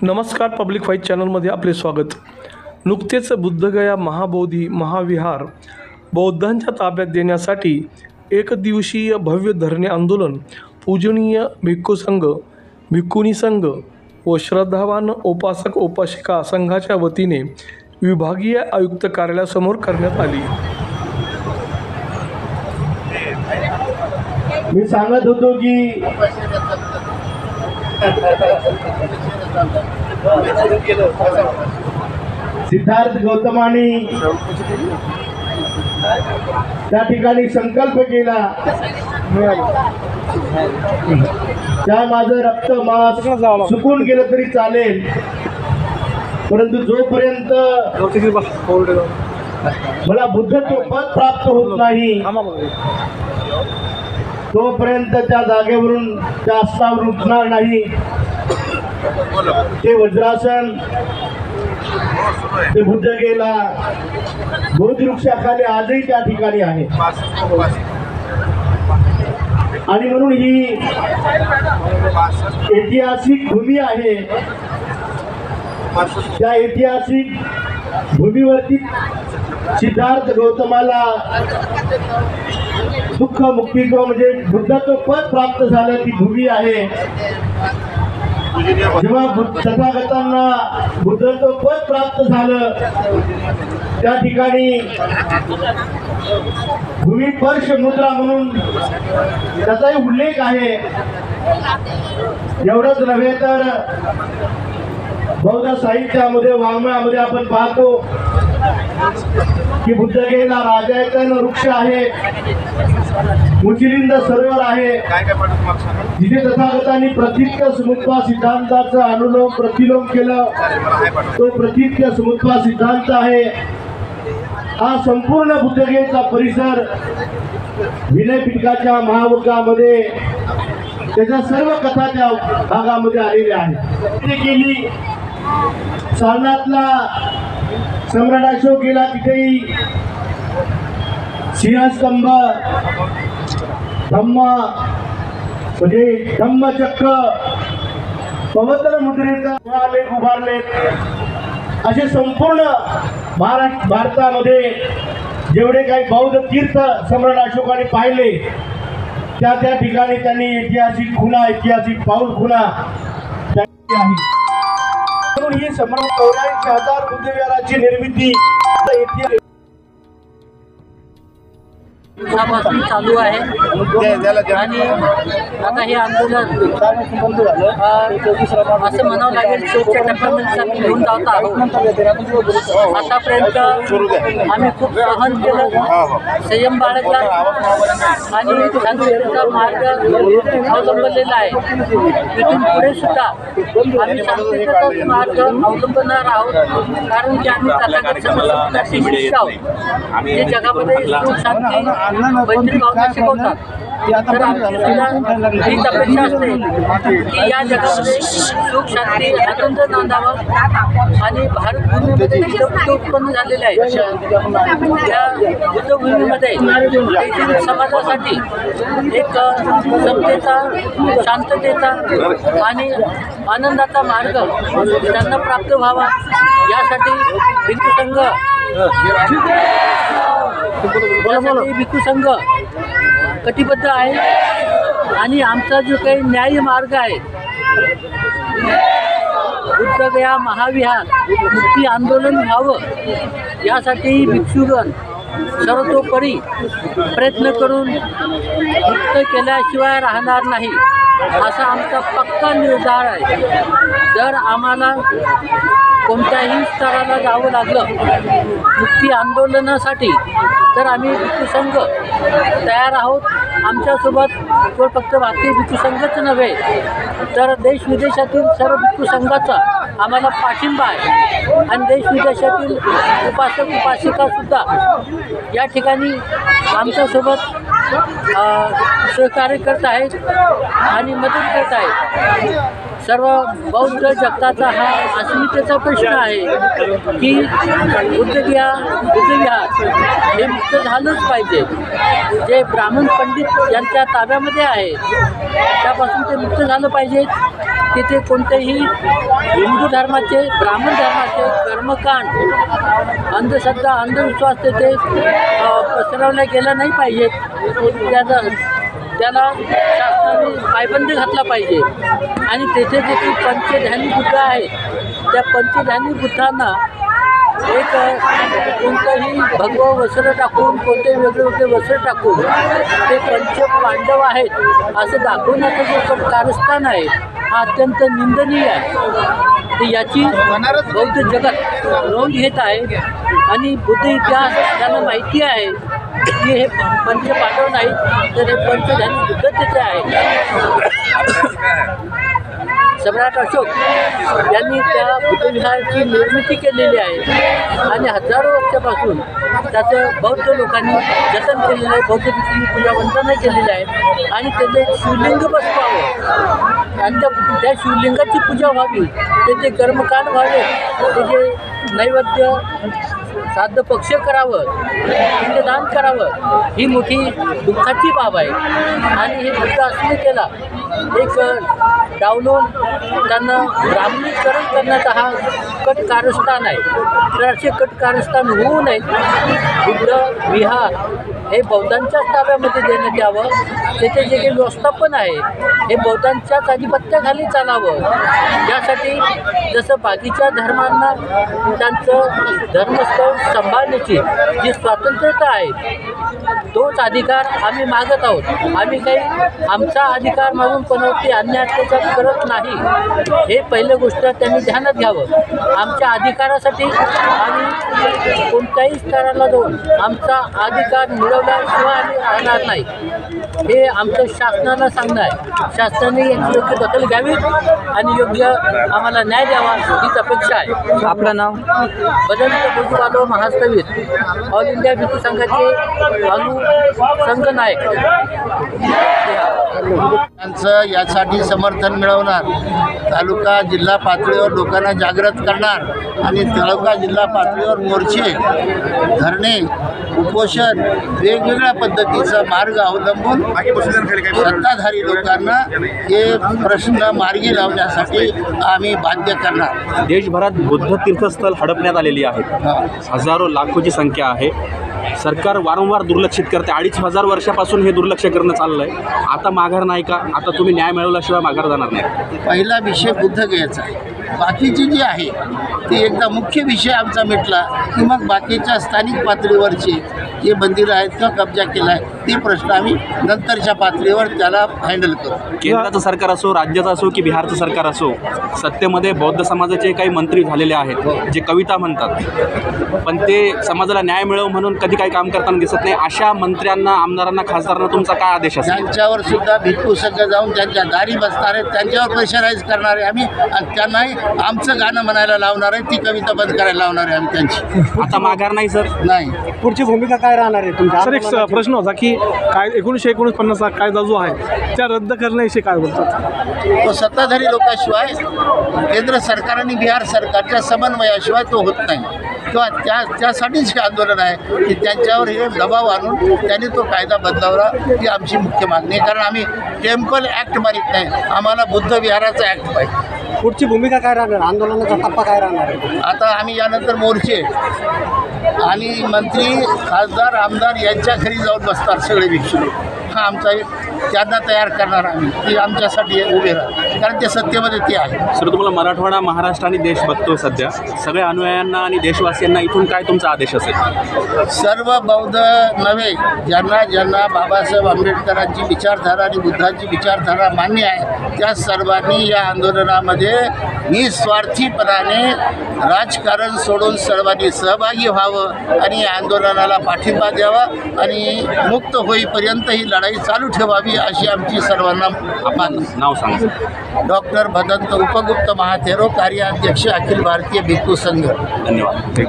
नमस्कार, public fight चॅनलमध्ये आपले स्वागत। नुकतेच बुद्धगया महाबोधी महाविहार बौद्धांच्या ताब्यात देण्यासाठी एक दिवसीय भव्य धरणे आंदोलन पूजनीय भिक्खू संघ, भिक्खुनी संघ व श्रद्धावान उपासक उपासिका संघाच्या वतीने विभागीय आयुक्त कार्यालयासमोर करण्यात आली। मी सांगत होतो की सिद्धार्थ गौतमानी त्या ठिकाणी संकल्प केला, त्या माझं रक्त मांस सुकून गेलं तरी चालेल, परंतु जोपर्यंत मला बुद्धत्व पद प्राप्त होत नाही तोपर्यंत त्या जागेवरून त्या आसनावरून उठणार नाही। ते वज्रासन ते बुद्धगयेला बोधिवृक्षाखाली आजही त्या ठिकाणी आहे आणि म्हणून ही ऐतिहासिक भूमी आहे। त्या ऐतिहासिक भूमीवरती सिद्धार्थ गौतमाला दुःख मुक्ती म्हणजे बुद्धत्व पद प्राप्त झालं ती भूमी आहे। जेव्हा तथागतांना बुद्धत्व पद प्राप्त झालं त्या ठिकाणी भूमी स्पर्श मुद्रा म्हणून त्याचाही उल्लेख आहे। एवढंच नव्हे तर बौद्ध साहित्यामध्ये वाङ्मयामध्ये आपण पाहतो की बुद्धगयेला राजायतन वृक्ष आहे, मुचिलिंद सरोवर आहे, जिथे तथागतांनी प्रतीत्य समुत्वा सिद्धांताचा अनुलोम प्रतिलोम केलं, तो प्रतीत्य समुत्वा सिद्धांत आहे। हा संपूर्ण बुद्धगयेचा परिसर विनयपिटकाच्या महावर्गामध्ये त्याच्या सर्व कथा त्या भागामध्ये आलेल्या आहेत। ते केली सारनाथला सम्राट अशोक गेला, तिथेही सिंहस्तंभ धम्म म्हणजे धम्मचक्र पवित्र मुद्रेचे उभारलेत। असे संपूर्ण भारतामध्ये जेवढे काही बौद्ध तीर्थ सम्राट अशोकाने पाहिले त्या त्या ठिकाणी त्यांनी ऐतिहासिक खुणा ऐतिहासिक पाऊल खुणा आहे। म्हणून ही सम्राट 84,000 बुद्धविहाराची निर्मिती चालू आहे आणि आता हे आंदोलन असं म्हणावं लागेल शेवटच्या टप्प्यामध्ये आम्ही घेऊन जात आहोत। आतापर्यंत आम्ही खूप सहन केलं, संयम बाळगला आणि शांततेचा मार्ग अवलंबलेला आहे। इथून पुढे सुद्धा आम्ही शांततेचाच मार्ग अवलंबणार आहोत, कारण की आम्ही तथागत संप्रदायाचे शिष्य आहोत जे जगामध्ये सुख शांती मैत्री भावना शिकवतात। तर आमची सुद्धा हीच अपेक्षा असते की या जगामध्ये सुख शांती आनंद नांदावा आणि भारत भूमीमध्ये बुद्ध उत्पन्न झालेले आहे। या बुद्धभूमीमध्ये देखील समाजासाठी एक समतेचा शांततेचा आणि आनंदाचा मार्ग त्यांना प्राप्त व्हावा यासाठी भिक्खू संघ भिक्खू संघ कटिबद्ध आहे आणि आमचा जो काही न्याय मार्ग आहे बुद्धगया महाविहार मुक्ती आंदोलन व्हावं यासाठी भिक्षुगण सर्वतोपरी प्रयत्न करून मुक्त केल्याशिवाय राहणार नाही असा आमचा पक्का निर्धार आहे। जर आम्हाला कोणत्याही स्तराला जावं लागलं मुक्ती आंदोलनासाठी तर आम्ही भिक्खू संघ तयार आहोत। आमच्यासोबत केवळ फक्त भारतीय भिक्खू संघच नव्हे तर देश विदेशातील सर्व भिक्खू संघाचा आम्हाला पाठिंबा आहे आणि देश विदेशातील उपासक उपासिकासुद्धा या ठिकाणी आमच्यासोबत सहकार्य करत आहेत आणि मदत करत आहेत। सर्व बौद्ध जगताचा हा अस्मितेचा प्रश्न आहे की बुद्धविहार हे मुक्त झालंच पाहिजे. जे ब्राह्मण पंडित यांच्या ताब्यामध्ये आहे त्यापासून ते मुक्त झालं पाहिजे. तिथे कोणतेही हिंदू धर्माचे ब्राह्मण धर्माचे कर्मकांड अंधश्रद्धा अंधविश्वास तिथे पसरवल्या गेला नाही पाहिजेत. त्याला शासनाने पायबंदी घातला पाहिजे. आणि तेथे देखील पंचध्यानी बुद्ध आहेत. त्या पंचध्यानी बुद्धांना एक कोणतंही भगवं वस्त्र टाकून कोणते वेगळे वस्त्र टाकून ते पंच पांडव आहेत असं दाखवण्याचं जे कारस्थान आहे हा अत्यंत निंदनीय आहे. तर याची बौद्ध जगत नोंद घेत आहे. आणि बुद्ध इतिहास त्यांना माहिती आहे की हे पंच पांडव नाहीत तर हे पंचध्यानी बुद्ध तिथे आहेत. सम्राट अशोक यांनी त्या बुद्धविहाराची निर्मिती केलेली आहे आणि हजारो वर्षापासून त्याचं बौद्ध लोकांनी जतन केलेलं आहे. बौद्ध भिक्षूंनी पूजा वंदना केलेली आहे आणि त्याचे शिवलिंग बसवावं आणि त्या शिवलिंगाची पूजा व्हावी, त्याचे कर्मकांड व्हावे, त्याचे नैवेद्य श्राद्ध पक्ष करावं, पिंडदान करावं ही मोठी दुःखाची बाब आहे. आणि हे बुद्ध अस्मितेला एक डावलून त्यांना ब्राह्मणीकरण करण्याचा हा कट कारस्थान आहे. तर असे कट कारस्थान होऊ नये. बुद्ध विहार हे बौद्धांच्याच ताब्यामध्ये देण्यात यावं. तेथे जे काही व्यवस्थापन आहे हे बौद्धांच्याच आधिपत्याखाली चालावं. यासाठी जसं बाकीच्या धर्मांना त्यांचं धर्मस्थळ सांभाळण्याची जी स्वातंत्र्यता आहे तोच अधिकार आम्ही मागत आहोत. आम्ही काही आमचा अधिकार मागून कोणावरती अन्याय अत्याचार करत नाही. हे पहिलं गोष्ट त्यांनी ध्यानात घ्यावं. आमच्या अधिकारासाठी आम्ही कोणत्याही स्तराला जाऊन आमचा अधिकार मिळवल्याशिवाय आम्ही राहणार नाही. हे आमचं शासनाला सांगणं आहे. शासनाने याची योग्य दखल घ्यावी आणि योग्य आम्हाला न्याय द्यावा हीच अपेक्षा आहे. आपलं नाव? भदंत बोजूवालो महास्तवीर ऑल इंडिया भिक्खू संघाचे संघ नायक. त्यांचं यासाठी समर्थन मिळवणार, तालुका जिल्हा पातळीवर लोकांना जागृत करणार आणि तालुका जिल्हा पातळीवर मोर्चे, धरणे, उपोषण वेगवेगळ्या पद्धतीचा मार्ग अवलंबून सत्ताधारी लोकांना हे प्रश्न मार्गी लावण्यासाठी आम्ही बाध्य करणार. देशभरात बुद्ध तीर्थस्थळ हडपण्यात आलेली आहेत. हजारो लाखोची संख्या आहे. सरकार वारंवार दुर्लक्षित करते. 2500 वर्षापासून हे दुर्लक्ष करणं चाललं आहे. आता माघार नाही का? आता तुम्ही न्याय मिळवल्याशिवाय माघार जाणार नाही? पहिला विषय बुद्धगयाचा आहे. बाकीचे जे आहे ते एकदा मुख्य विषय आमचा मिटला की मग बाकीच्या स्थानिक पातळीवरचे जे मंदिरं आहेत किंवा कब्जा केला आहे ते प्रश्न आम्ही नंतरच्या पातळीवर त्याला हँडल करू. केंद्राचं सरकार असो, राज्याचं असो की बिहारचं सरकार असो, सत्तेमध्ये बौद्ध समाजाचे काही मंत्री झालेले आहेत जे कविता म्हणतात पण ते समाजाला न्याय मिळव म्हणून कधी काही काम करताना दिसत नाही. अशा मंत्र्यांना, आमदारांना, खासदारांना तुमचा काय आदेश असेल? त्यांच्यावर सुद्धा भिक्खू संघ जाऊन त्यांच्या दारी बसणार आहेत, त्यांच्यावर प्रेशराईज करणार आहे आम्ही आणि त्यांनाही आमचं गाणं म्हणायला लावणार आहे, ती कविता बंद करायला लावणार आहे आम्ही त्यांची. आता माघार नाही सर? नाही. पुढची भूमिका काय राहणार आहे तुमच्या? सर, एक प्रश्न होता की काय 1949 कायदा जो आहे त्या रद्द करण्याविषयी काय बोलतात? तो सत्ताधारी लोकांशिवाय केंद्र सरकार आणि बिहार सरकारच्या समन्वयाशिवाय तो होत नाही किंवा त्यासाठीच हे आंदोलन आहे की त्यांच्यावर हे दबाव आणून त्यांनी तो कायदा बदलावला ही आमची मुख्य मागणी आहे. कारण आम्ही टेम्पल ॲक्ट मारित नाही, आम्हाला बुद्ध विहाराचा ॲक्ट पाहिजे. पुढची भूमिका काय राहणार? आंदोलनाचा टप्पा काय राहणार आहे? आता आम्ही यानंतर मोर्चे आणि मंत्री, खासदार, आमदार यांच्या घरी जाऊन बसतात सगळे भिक्षू. हा आमचा एक त्यांना तयार करणार आम्ही, ती आमच्यासाठी उभे राहतात कारण ते सत्तेमध्ये ते आहे. सर, तुम्हाला मराठवाडा, महाराष्ट्र आणि देश बघतो सध्या, सगळ्या अनुयायांना आणि देशवासियांना इथून काय तुमचा आदेश असेल? सर्व बौद्ध नव्हे, ज्यांना बाबासाहेब आंबेडकरांची विचारधारा आणि बुद्धांची विचारधारा मान्य आहे त्या सर्वांनी या आंदोलनामध्ये निस्वार्थीपणाने राजकारण सोडून सर्वांनी सहभागी व्हावं आणि या आंदोलनाला पाठिंबा द्यावा आणि मुक्त होईपर्यंत ही लढाई चालू ठेवावी अशी आमची सर्वांना मागणी. नाव सांगा. डॉक्टर भदंत उपगुप्त महाथेरो, कार्याध्यक्ष, अखिल भारतीय भिक्खू संघ. धन्यवाद.